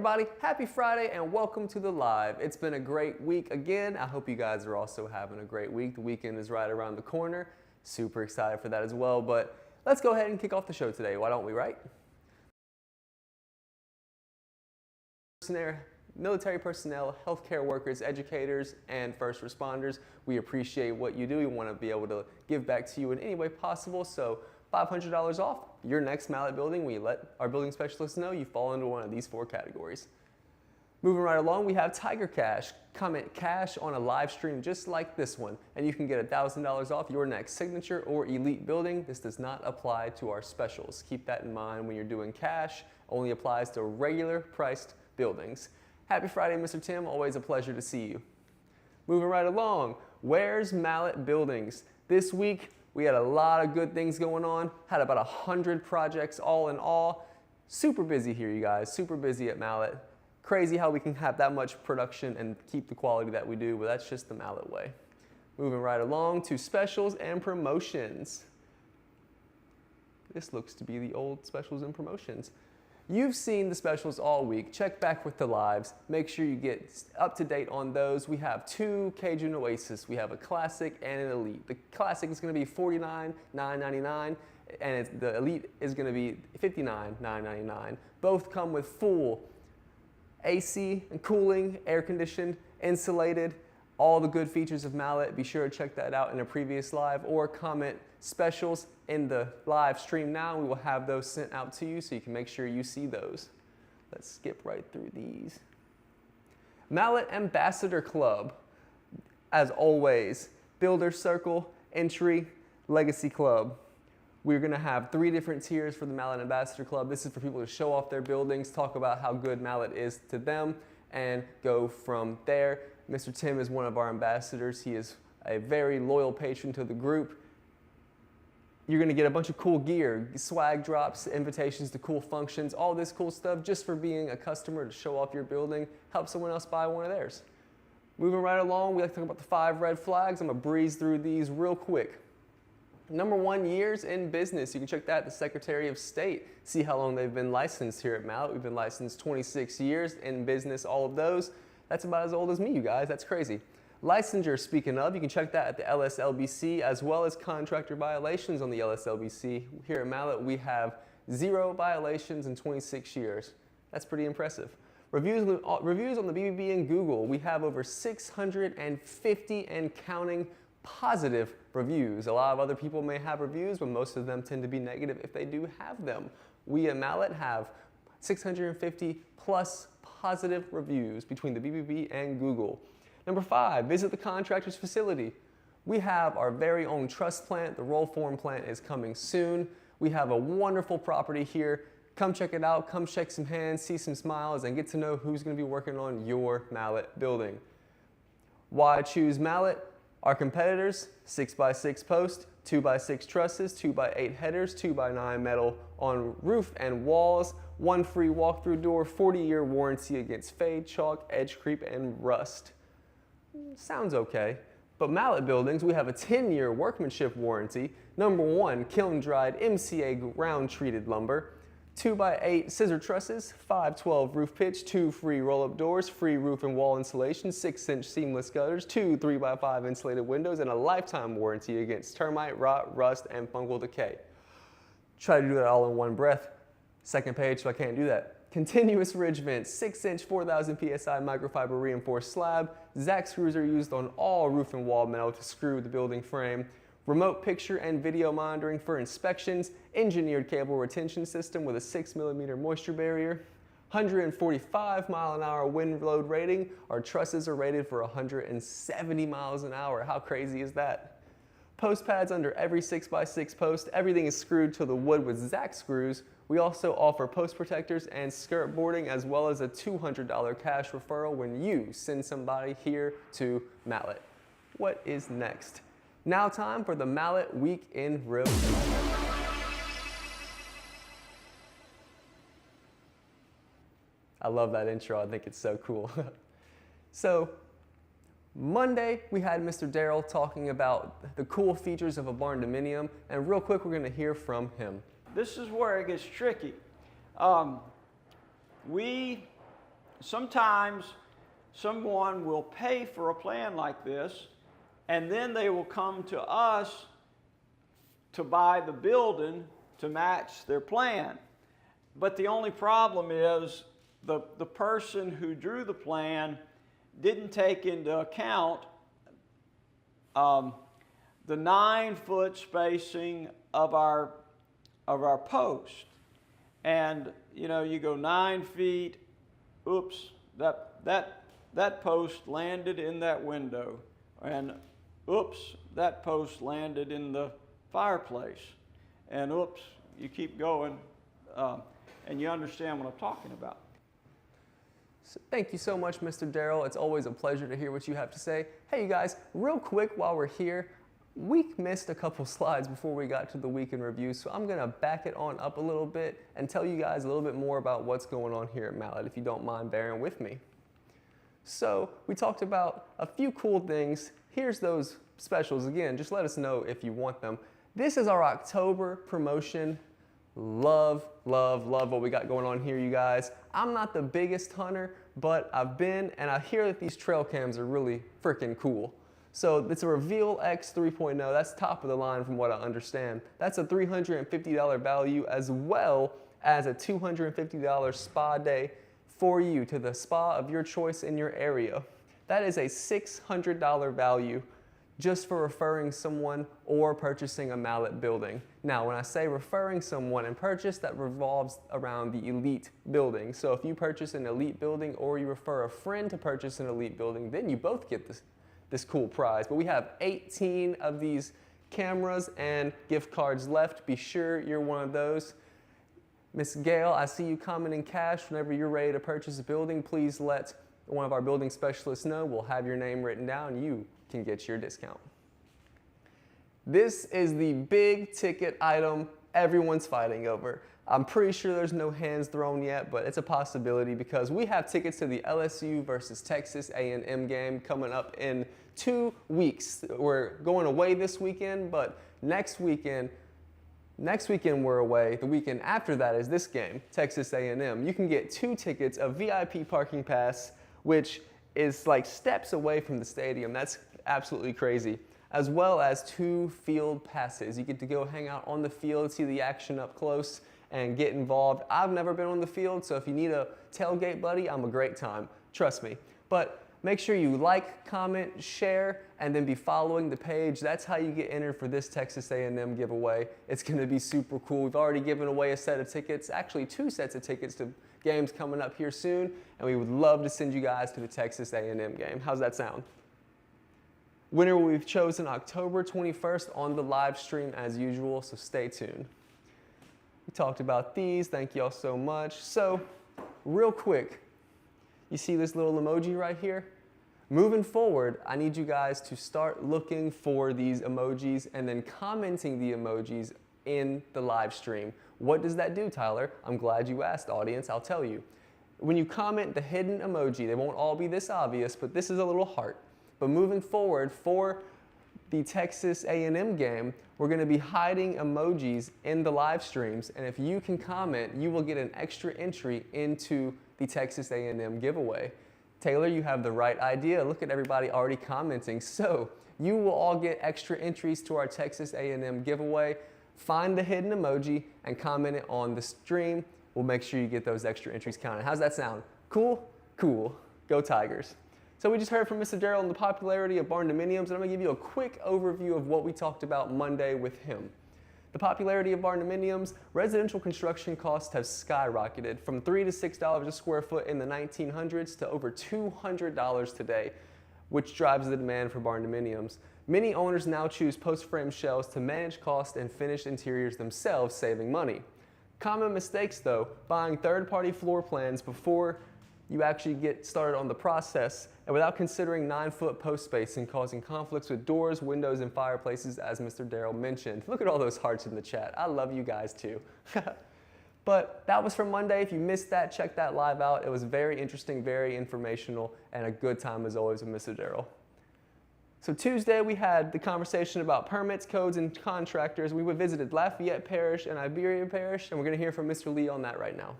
everybody, happy Friday and welcome to the live. It's been a great week again. I hope you guys are also having a great week. The weekend is right around the corner. Super excited for that as well, but let's go ahead and kick off the show today. Why don't we, right? Military personnel, healthcare workers, educators, and first responders, we appreciate what you do. We want to be able to give back to you in any way possible, so $500 off your next Mallett building. We let our building specialists know you fall into one of these 4 categories. Moving right along, we have Tiger Cash. Comment cash on a live stream just like this one, and you can get $1,000 off your next signature or elite building. This does not apply to our specials. Keep that in mind when you're doing cash. Only applies to regular priced buildings. Happy Friday, Mr. Tim. Always a pleasure to see you. Moving right along, where's Mallett Buildings? This week, we had a lot of good things going on. Had about 100 projects all in all. Super busy here, you guys. Super busy at Mallett. Crazy how we can have that much production and keep the quality that we do, but that's just the Mallett way. Moving right along to specials and promotions. This looks to be the old specials and promotions. You've seen the specials all week. Check back with the lives. Make sure you get up to date on those. We have 2 Cajun Oasis. We have a classic and an elite. The classic is going to be $49,999 and the elite is going to be $59,999. Both come with full AC and cooling, air conditioned, insulated, all the good features of Mallett. Be sure to check that out in a previous live or comment specials in the live stream now. We will have those sent out to you so you can make sure you see those. Let's skip right through these. Mallett Ambassador Club, as always, Builder Circle, Entry, Legacy Club. We're going to have 3 different tiers for the Mallett Ambassador Club. This is for people to show off their buildings, talk about how good Mallett is to them, and go from there. Mr. Tim is one of our ambassadors. He is a very loyal patron to the group. You're going to get a bunch of cool gear, swag drops, invitations to cool functions, all this cool stuff just for being a customer to show off your building, help someone else buy one of theirs. Moving right along, we like to talk about the 5 red flags. I'm going to breeze through these real quick. Number 1, years in business. You can check that at the Secretary of State. See how long they've been licensed here at Mallett. We've been licensed 26 years in business, all of those. That's about as old as me, you guys. That's crazy. Licensure, speaking of, you can check that at the LSLBC as well as contractor violations on the LSLBC. Here at Mallett, we have 0 violations in 26 years. That's pretty impressive. Reviews on the BBB and Google. We have over 650 and counting positive reviews. A lot of other people may have reviews, but most of them tend to be negative if they do have them. We at Mallett have 650 plus positive reviews between the BBB and Google. Number 5, visit the Contractors facility. We have our very own truss plant. The roll form plant is coming soon. We have a wonderful property here. Come check it out. Come shake some hands, see some smiles, and get to know who's going to be working on your Mallett building. Why choose Mallett? Our competitors, 6x6 post, 2x6 trusses, 2x8 headers, 2x9 metal on roof and walls, 1 free walkthrough door, 40-year warranty against fade, chalk, edge creep, and rust. Sounds okay, but Mallett Buildings, we have a 10-year workmanship warranty. Number 1, kiln-dried MCA ground-treated lumber, 2x8 scissor trusses, 512 roof pitch, 2 free roll-up doors, free roof and wall insulation, 6-inch seamless gutters, 2 3x5 insulated windows, and a lifetime warranty against termite, rot, rust, and fungal decay. Try to do that all in one breath. Second page, so I can't do that. Continuous ridge vents, 6-inch 4,000 PSI microfiber reinforced slab. Zack screws are used on all roof and wall metal to screw the building frame. Remote picture and video monitoring for inspections. Engineered cable retention system with a 6mm moisture barrier. 145 mile an hour wind load rating. Our trusses are rated for 170 miles an hour. How crazy is that? Post pads under every 6x6 post. Everything is screwed to the wood with Zack screws. We also offer post protectors and skirt boarding as well as a $200 cash referral when you send somebody here to Mallett. What is next? Now time for the Mallett Week in Review. I love that intro. I think it's so cool. So Monday, we had Mr. Darrell talking about the cool features of a Barndominium, and real quick, we're going to hear from him. This is where it gets tricky. We Sometimes someone will pay for a plan like this, and then they will come to us to buy the building to match their plan. But the only problem is the person who drew the plan didn't take into account the 9-foot spacing of our post. And you know, you go 9 feet, oops, that post landed in that window, and oops, that post landed in the fireplace, and oops, you keep going, and you understand what I'm talking about. So thank you so much, Mr. Darrell. It's always a pleasure to hear what you have to say. Hey, you guys, real quick while we're here, we missed a couple slides before we got to the week in review, so I'm going to back it on up a little bit and tell you guys a little bit more about what's going on here at Mallett, if you don't mind bearing with me. So we talked about a few cool things. Here's those specials again. Just let us know if you want them. This is our October promotion. Love, love, love what we got going on here, you guys. I'm not the biggest hunter, but I've been, and I hear that these trail cams are really freaking cool. So it's a Reveal X 3.0. That's top of the line from what I understand. That's a $350 value, as well as a $250 spa day for you to the spa of your choice in your area. That is a $600 value just for referring someone or purchasing a Mallett building. Now, when I say referring someone and purchase, that revolves around the elite building. So if you purchase an elite building or you refer a friend to purchase an elite building, then you both get this cool prize. But we have 18 of these cameras and gift cards left. Be sure you're one of those. Miss Gail, I see you commenting cash. Whenever you're ready to purchase a building, please let one of our building specialists know. We'll have your name written down. You can get your discount. This is the big ticket item everyone's fighting over. I'm pretty sure there's no hands thrown yet, but it's a possibility because we have tickets to the LSU versus Texas A&M game coming up in 2 weeks. We're going away this weekend, but next weekend we're away. The weekend after that is this game, Texas A&M. You can get 2 tickets, a VIP parking pass, which is like steps away from the stadium. That's absolutely crazy. As well as 2 field passes. You get to go hang out on the field, see the action up close, and get involved. I've never been on the field, so if you need a tailgate buddy, I'm a great time. Trust me. But make sure you like, comment, share, and then be following the page. That's how you get entered for this Texas A&M giveaway. It's going to be super cool. We've already given away a set of tickets, actually 2 sets of tickets to games coming up here soon, and we would love to send you guys to the Texas A&M game. How's that sound? Winner will be chosen October 21st on the live stream as usual, so stay tuned. We talked about these. Thank you all so much. So, real quick, you see this little emoji right here? Moving forward, I need you guys to start looking for these emojis and then commenting the emojis in the live stream. What does that do, Tyler? I'm glad you asked, audience. I'll tell you. When you comment the hidden emoji, they won't all be this obvious, but this is a little heart. But moving forward, for the Texas A&M game, we're going to be hiding emojis in the live streams, and if you can comment, you will get an extra entry into the Texas A&M giveaway. Taylor, you have the right idea. Look at everybody already commenting. So you will all get extra entries to our Texas A&M giveaway. Find the hidden emoji and comment it on the stream. We'll make sure you get those extra entries counted. How's that sound? Cool? Cool. Go Tigers. So we just heard from Mr. Darrell on the popularity of Barndominiums, and I'm going to give you a quick overview of what we talked about Monday with him. The popularity of Barndominiums, residential construction costs have skyrocketed from $3 to $6 a square foot in the 1900s to over $200 today, which drives the demand for Barndominiums. Many owners now choose post-frame shells to manage cost and finish interiors themselves, saving money. Common mistakes though, buying third-party floor plans before you actually get started on the process, and without considering 9-foot post spacing, causing conflicts with doors, windows, and fireplaces, as Mr. Darrell mentioned. Look at all those hearts in the chat. I love you guys too. But that was from Monday. If you missed that, check that live out. It was very interesting, very informational, and a good time as always with Mr. Darrell. So Tuesday we had the conversation about permits, codes, and contractors. We visited Lafayette Parish and Iberia Parish, and we're going to hear from Mr. Lee on that right now.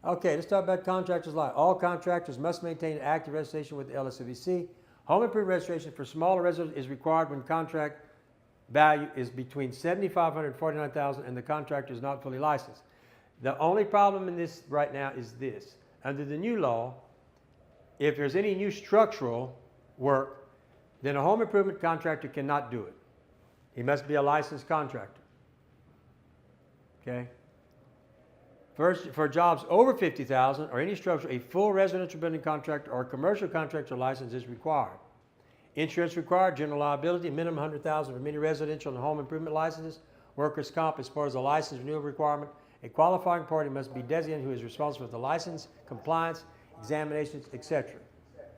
Okay, let's talk about contractors' life. All contractors must maintain active registration with the LSCVC. Home improvement registration for smaller residents is required when contract value is between $7,500 and $49,000 and the contractor is not fully licensed. The only problem in this right now is this. Under the new law, if there's any new structural work, then a home improvement contractor cannot do it. He must be a licensed contractor. Okay? First, for jobs over $50,000 or any structure, a full residential building contractor or commercial contractor license is required. Insurance required, general liability, minimum $100,000 for many residential and home improvement licenses. Workers' comp as far as the license renewal requirement. A qualifying party must be designated who is responsible for the license, compliance, examinations, etc.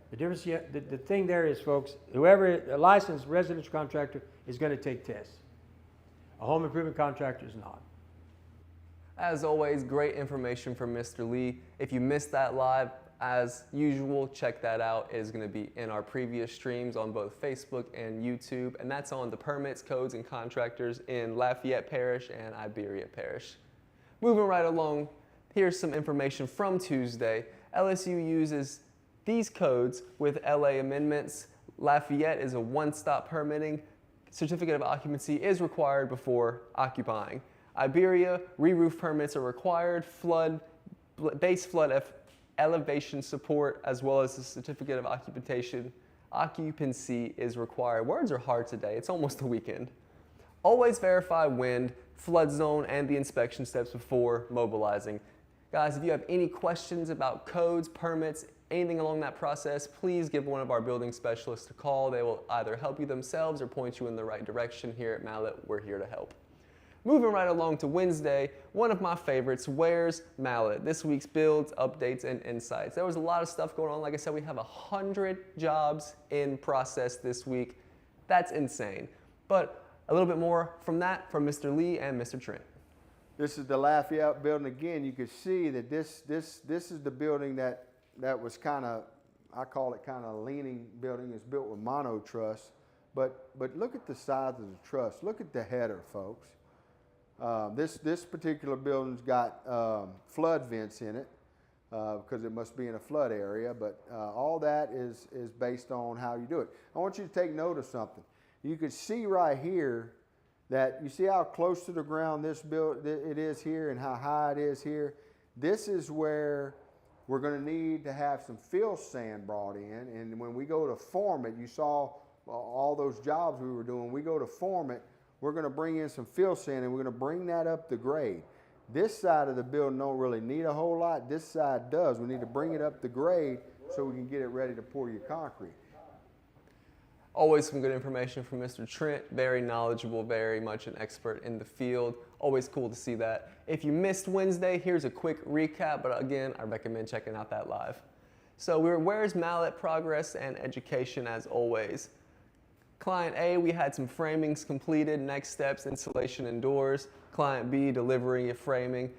The difference, the thing there is, folks, whoever a licensed residential contractor is going to take tests. A home improvement contractor is not. As always, great information from Mr. Lee. If you missed that live, as usual, check that out. It is going to be in our previous streams on both Facebook and YouTube, and that's on the permits, codes, and contractors in Lafayette Parish and Iberia Parish. Moving right along, here's some information from Tuesday. LSU uses these codes with LA amendments. Lafayette is a one-stop permitting. Certificate of occupancy is required before occupying. Iberia, re-roof permits are required, base flood elevation support, as well as the certificate of occupancy is required. Words are hard today, it's almost the weekend. Always verify wind, flood zone, and the inspection steps before mobilizing. Guys, if you have any questions about codes, permits, anything along that process, please give one of our building specialists a call. They will either help you themselves or point you in the right direction. Here at Mallett, we're here to help. Moving right along to Wednesday, one of my favorites, Where's Mallett? This week's builds, updates, and insights. There was a lot of stuff going on. Like I said, we have 100 jobs in process this week. That's insane. But a little bit more from that from Mr. Lee and Mr. Trent. This is the Lafayette building again. You can see that this is the building that was kind of, I call it kind of a leaning building. It's built with mono truss. But look at the size of the truss. Look at the header, folks. This particular building's got flood vents in it because it must be in a flood area, but all that is based on how you do it. I want you to take note of something. You can see right here that you see how close to the ground this it is here and how high it is here. This is where we're going to need to have some fill sand brought in, and when we go to form it, you saw all those jobs we were doing. We go to form it, we're going to bring in some fill sand and we're going to bring that up the grade. This side of the building don't really need a whole lot. This side does. We need to bring it up the grade so we can get it ready to pour your concrete. Always some good information from Mr. Trent. Very knowledgeable, very much an expert in the field. Always cool to see that. If you missed Wednesday, here's a quick recap, but again, I recommend checking out that live. So Where's Mallett? Progress and education as always. Client A, we had some framings completed. Next steps, installation and doors. Client B, delivery of framing.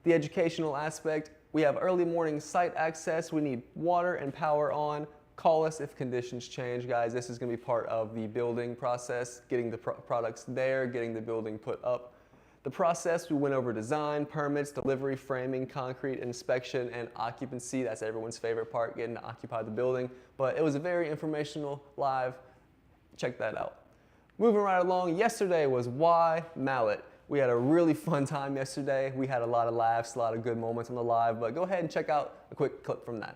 The educational aspect, we have early morning site access. We need water and power on. Call us if conditions change, guys. This is going to be part of the building process, getting the products there, getting the building put up. The process, we went over design, permits, delivery, framing, concrete, inspection, and occupancy. That's everyone's favorite part, getting to occupy the building. But it was a very informational live. Check that out. Moving right along, yesterday was Why Mallett? We had a really fun time yesterday. We had a lot of laughs, a lot of good moments on the live, but go ahead and check out a quick clip from that.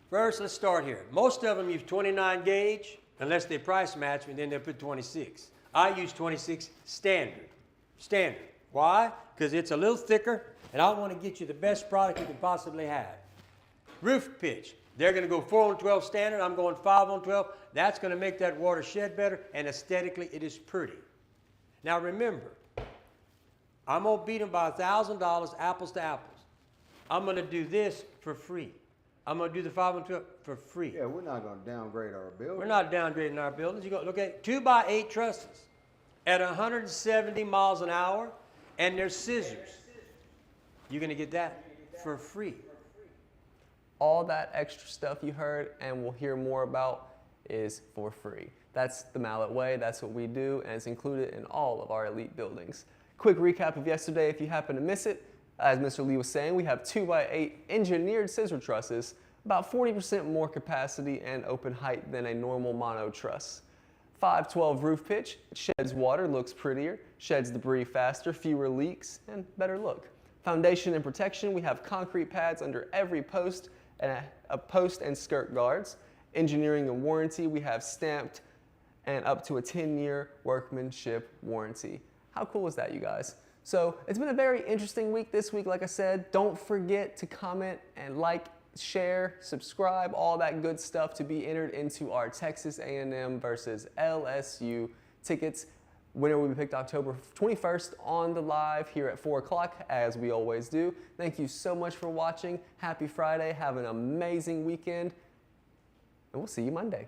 First, let's start here. Most of them use 29 gauge, unless they price match me, then they'll put 26. I use 26 standard. Standard. Why? Because it's a little thicker, and I want to get you the best product you can possibly have. Roof pitch. They're going to go 4 on 12 standard. I'm going 5 on 12. That's going to make that water shed better, and aesthetically, it is pretty. Now remember, I'm going to beat them by $1,000, apples to apples. I'm going to do this for free. I'm going to do the 5 on 12 for free. Yeah, we're not going to downgrade our building. We're not downgrading our buildings. You're going to look at 2x8 trusses at 170 miles an hour, and they're scissors. You're going to get that for free. All that extra stuff you heard and we'll hear more about is for free. That's the Mallett way, that's what we do, and it's included in all of our elite buildings. Quick recap of yesterday, if you happen to miss it, As Mr. Lee was saying, we have 2x8 engineered scissor trusses, about 40% more capacity and open height than a normal mono truss. 512 roof pitch, it sheds water, looks prettier, sheds debris faster, fewer leaks, and better look. Foundation and protection, we have concrete pads under every post and a post and skirt guards. Engineering and warranty, we have stamped and up to a 10-year workmanship warranty. How cool is that, you guys? So it's been a very interesting week this week, like I said. Don't forget to comment and like, share, subscribe, all that good stuff to be entered into our Texas A&M versus LSU tickets. Winner will be picked October 21st on the live here at 4 o'clock, as we always do. Thank you so much for watching. Happy Friday. Have an amazing weekend. And we'll see you Monday.